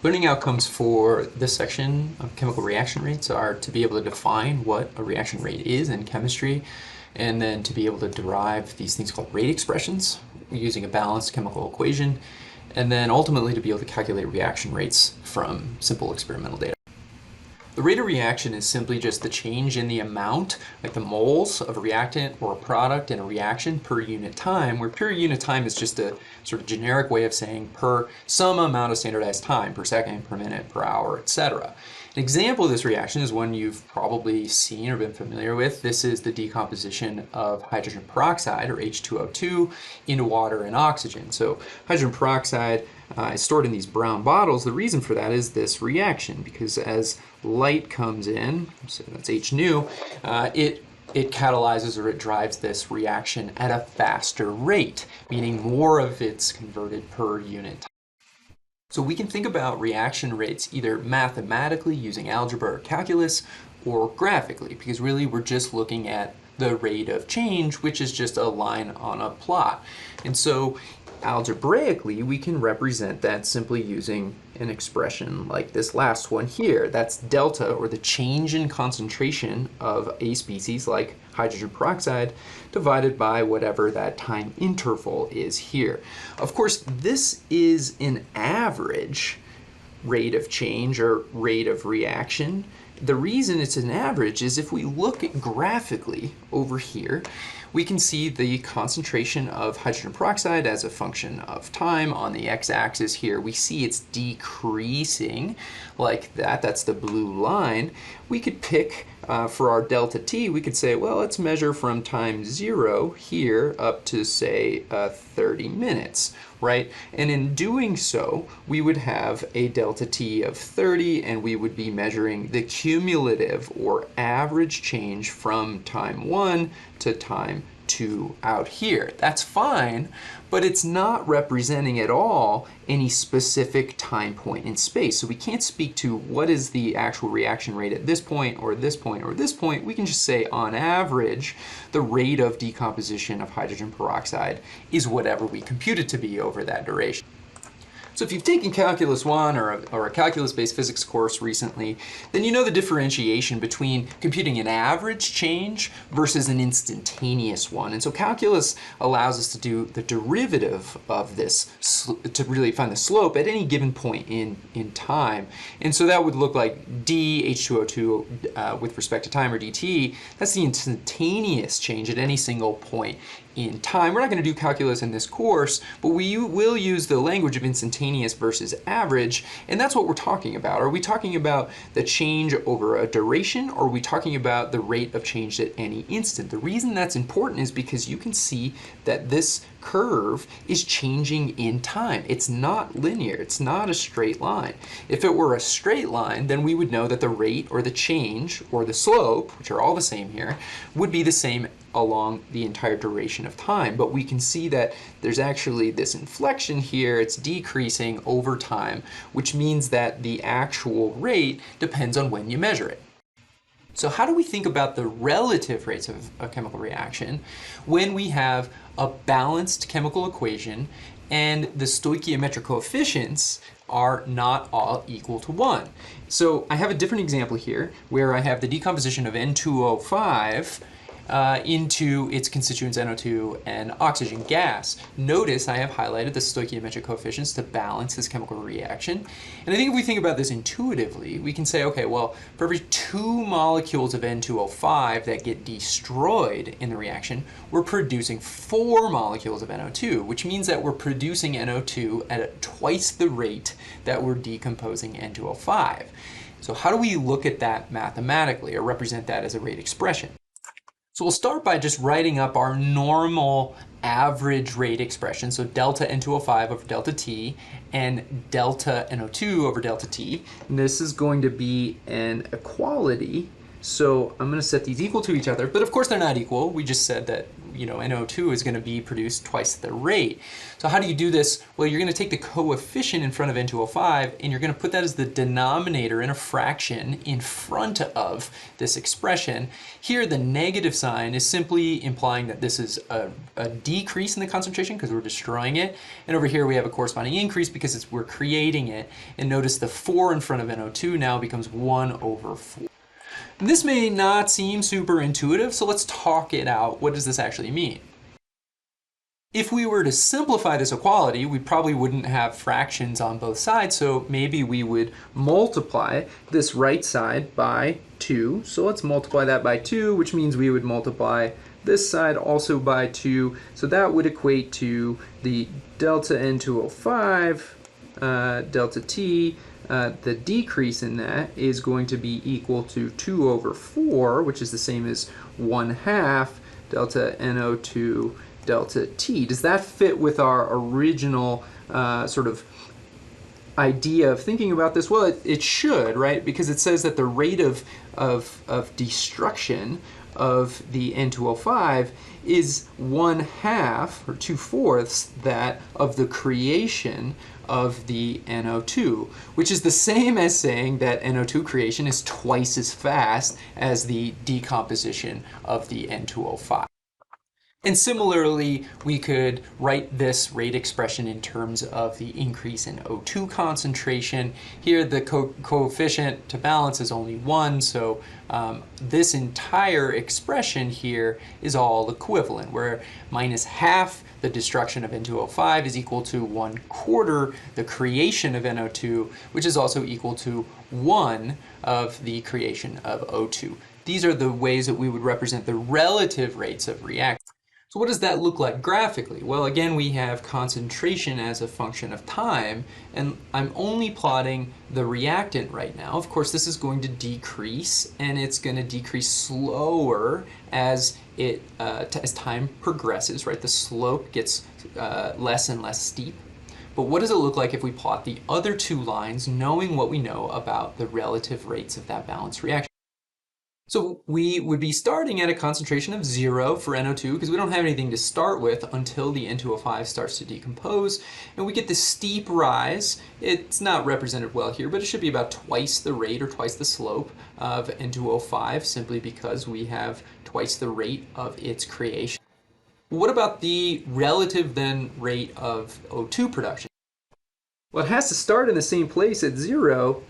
Learning outcomes for this section of chemical reaction rates are to be able to define what a reaction rate is in chemistry, and then to be able to derive these things called rate expressions using a balanced chemical equation, and then ultimately to be able to calculate reaction rates from simple experimental data. The rate of reaction is simply just the change in the amount, like the moles of a reactant or a product in a reaction per unit time, where per unit time is just a sort of generic way of saying per some amount of standardized time, per second, per minute, per hour, etc. An example of this reaction is one you've probably seen or been familiar with. This is the decomposition of hydrogen peroxide, or H2O2, into water and oxygen. So hydrogen peroxide is stored in these brown bottles. The reason for that is this reaction, because as light comes in, so that's H nu, it catalyzes or it drives this reaction at a faster rate, meaning more of it's converted per unit time. So we can think about reaction rates either mathematically using algebra or calculus, or graphically, because really we're just looking at the rate of change, which is just a line on a plot. And so algebraically, we can represent that simply using an expression like this last one here. That's delta, or the change in concentration of a species like hydrogen peroxide, divided by whatever that time interval is here. Of course, this is an average rate of change or rate of reaction. The reason it's an average is if we look at graphically over here, we can see the concentration of hydrogen peroxide as a function of time. On the x-axis here, we see it's decreasing like that. That's the blue line. We could pick for our delta t, we could say, well, let's measure from time 0 here up to, say, 30 minutes, right? And in doing so, we would have a delta t of 30, and we would be measuring the cumulative or average change from time 1 to time 2 out here. That's fine, but it's not representing at all any specific time point in space. So we can't speak to what is the actual reaction rate at this point or this point or this point. We can just say on average, the rate of decomposition of hydrogen peroxide is whatever we compute it to be over that duration. So if you've taken Calculus 1 or a calculus-based physics course recently, then you know the differentiation between computing an average change versus an instantaneous one. And so calculus allows us to do the derivative of this to really find the slope at any given point in time. And so that would look like d H2O2 with respect to time, or dt. That's the instantaneous change at any single point in time. We're not going to do calculus in this course, but we will use the language of instantaneous versus average, and that's what we're talking about. Are we talking about the change over a duration, or are we talking about the rate of change at any instant? The reason that's important is because you can see that this curve is changing in time. It's not linear. It's not a straight line. If it were a straight line, then we would know that the rate or the change or the slope, which are all the same here, would be the same along the entire duration of time. But we can see that there's actually this inflection here. It's decreasing over time, which means that the actual rate depends on when you measure it. So how do we think about the relative rates of a chemical reaction when we have a balanced chemical equation and the stoichiometric coefficients are not all equal to 1? So I have a different example here where I have the decomposition of N2O5 into its constituents NO2 and oxygen gas. Notice I have highlighted the stoichiometric coefficients to balance this chemical reaction. And I think if we think about this intuitively, we can say, okay, well, for every 2 molecules of N2O5 that get destroyed in the reaction, we're producing 4 molecules of NO2, which means that we're producing NO2 at twice the rate that we're decomposing N2O5. So how do we look at that mathematically or represent that as a rate expression? So we'll start by just writing up our normal average rate expression, so delta N2O5 over delta T and delta NO2 over delta T. And this is going to be an equality, so I'm going to set these equal to each other, but of course they're not equal. We just said that NO2 is going to be produced twice the rate. So how do you do this? Well, you're going to take the coefficient in front of N2O5 and you're going to put that as the denominator in a fraction in front of this expression. Here the negative sign is simply implying that this is a decrease in the concentration because we're destroying it, and over here we have a corresponding increase because we're creating it. And notice the 4 in front of NO2 now becomes 1/4. This may not seem super intuitive, so let's talk it out. What does this actually mean? If we were to simplify this equality, we probably wouldn't have fractions on both sides, so maybe we would multiply this right side by 2. So let's multiply that by 2, which means we would multiply this side also by 2. So that would equate to the delta N2O5, delta T. The decrease in that is going to be equal to 2/4, which is the same as 1/2 delta NO2 delta T. Does that fit with our original sort of idea of thinking about this? Well, it should, right? Because it says that the rate of destruction of the N2O5 is 1/2 or 2/4 that of the creation of the NO2, which is the same as saying that NO2 creation is twice as fast as the decomposition of the N2O5. And similarly, we could write this rate expression in terms of the increase in O2 concentration. Here the coefficient to balance is only 1, so this entire expression here is all equivalent, where minus half the destruction of N2O5 is equal to 1/4 the creation of NO2, which is also equal to 1 of the creation of O2. These are the ways that we would represent the relative rates of reaction. So what does that look like graphically? Well, again, we have concentration as a function of time, and I'm only plotting the reactant right now. Of course, this is going to decrease, and it's going to decrease slower as as time progresses, right? The slope gets less and less steep. But what does it look like if we plot the other two lines, knowing what we know about the relative rates of that balanced reaction? So we would be starting at a concentration of 0 for NO2 because we don't have anything to start with until the N2O5 starts to decompose, and we get this steep rise. It's not represented well here, but it should be about twice the rate or twice the slope of N2O5 simply because we have twice the rate of its creation. What about the relative then rate of O2 production? Well, it has to start in the same place at 0,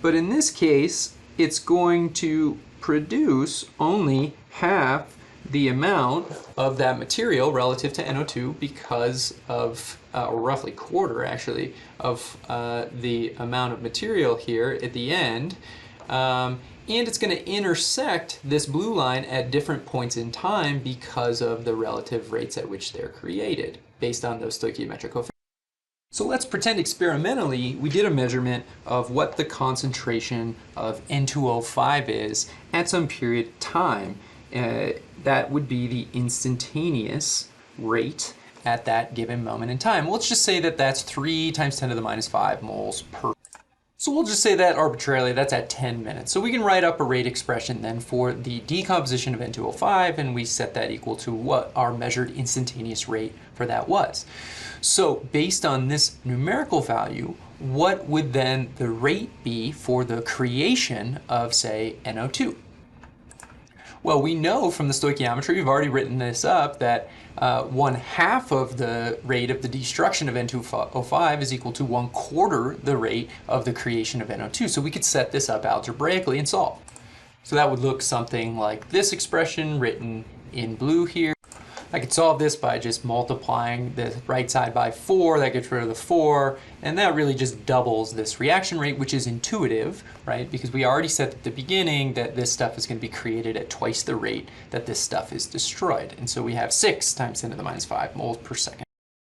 but in this case it's going to produce only half the amount of that material relative to NO2 because of, or roughly quarter actually, of the amount of material here at the end. And it's going to intersect this blue line at different points in time because of the relative rates at which they're created based on those stoichiometric coefficients. So let's pretend experimentally we did a measurement of what the concentration of N2O5 is at some period of time. That would be the instantaneous rate at that given moment in time. Let's just say that that's 3 × 10⁻⁵ moles per. So we'll just say that arbitrarily that's at 10 minutes. So we can write up a rate expression then for the decomposition of N2O5, and we set that equal to what our measured instantaneous rate for that was. So based on this numerical value, what would then the rate be for the creation of, say, NO2? Well, we know from the stoichiometry, we've already written this up, that 1/2 of the rate of the destruction of N2O5 is equal to 1/4 the rate of the creation of NO2. So we could set this up algebraically and solve. So that would look something like this expression written in blue here. I could solve this by just multiplying the right side by 4, that gets rid of the 4, and that really just doubles this reaction rate, which is intuitive, right? Because we already said at the beginning that this stuff is going to be created at twice the rate that this stuff is destroyed. And so we have 6 × 10⁻⁵ moles per second.